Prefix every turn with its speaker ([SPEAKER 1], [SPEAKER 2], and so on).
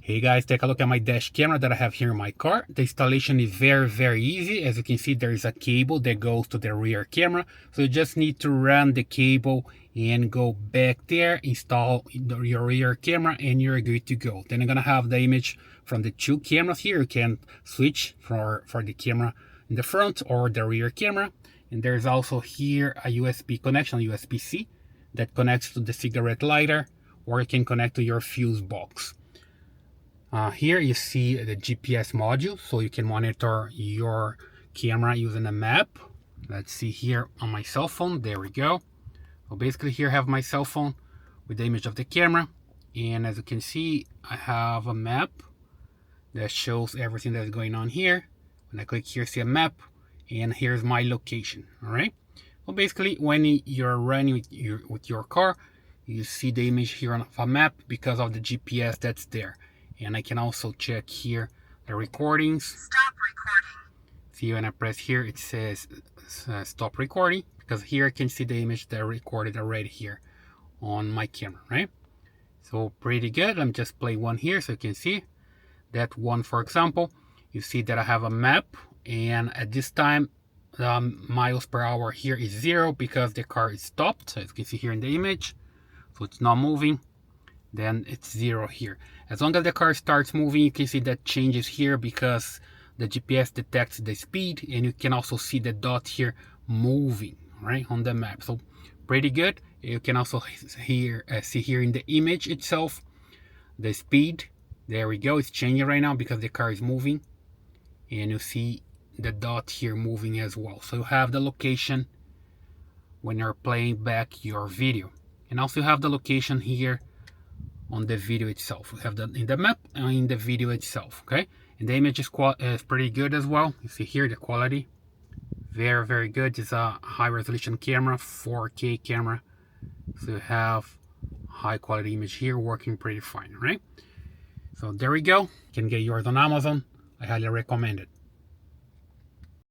[SPEAKER 1] Hey guys, take a look at my dash camera that I have here in my car. The installation is very easy. As you can see, there is a cable that goes to the rear camera. So you just need to run the cable and go back there, install your rear camera, and you're good to go. Then you're gonna have the image from the two cameras here. You can switch for the camera in the front or the rear camera. And there's also here a USB connection, USB-C, that connects to the cigarette lighter, or you can connect to your fuse box. Here you see the GPS module, so you can monitor your camera using a map. Let's see here on my cell phone. There we go. So basically here I have my cell phone with the image of the camera, and as you can see, I have a map that shows everything that's going on here. When I click here, see a map, and here's my location. All right. Well, basically when you're running with your car, you see the image here of a map because of the GPS that's there. And I can also check here the recordings.
[SPEAKER 2] Stop recording.
[SPEAKER 1] See, when I press here, it says stop recording, because here I can see the image that I recorded already here on my camera, right? So pretty good. I'm just play one here so you can see that one. For example, you see that I have a map, and at this time miles per hour here is 0 because the car is stopped, as you can see here in the image. So it's not moving, then it's 0 here. As long as the car starts moving, you can see that changes here because the GPS detects the speed, and you can also see the dot here moving right on the map. So pretty good. You can also see here in the image itself the speed. There we go. It's changing right now because the car is moving, and you see the dot here moving as well. So you have the location when you're playing back your video, and also you have the location here on the video itself. We have that in the map and in the video itself. Okay, and the image is pretty good as well. You see here the quality, very good. It's a high resolution camera, 4K camera, so you have high quality image here working pretty fine, right? So there we go. You can get yours on Amazon. I highly recommend it.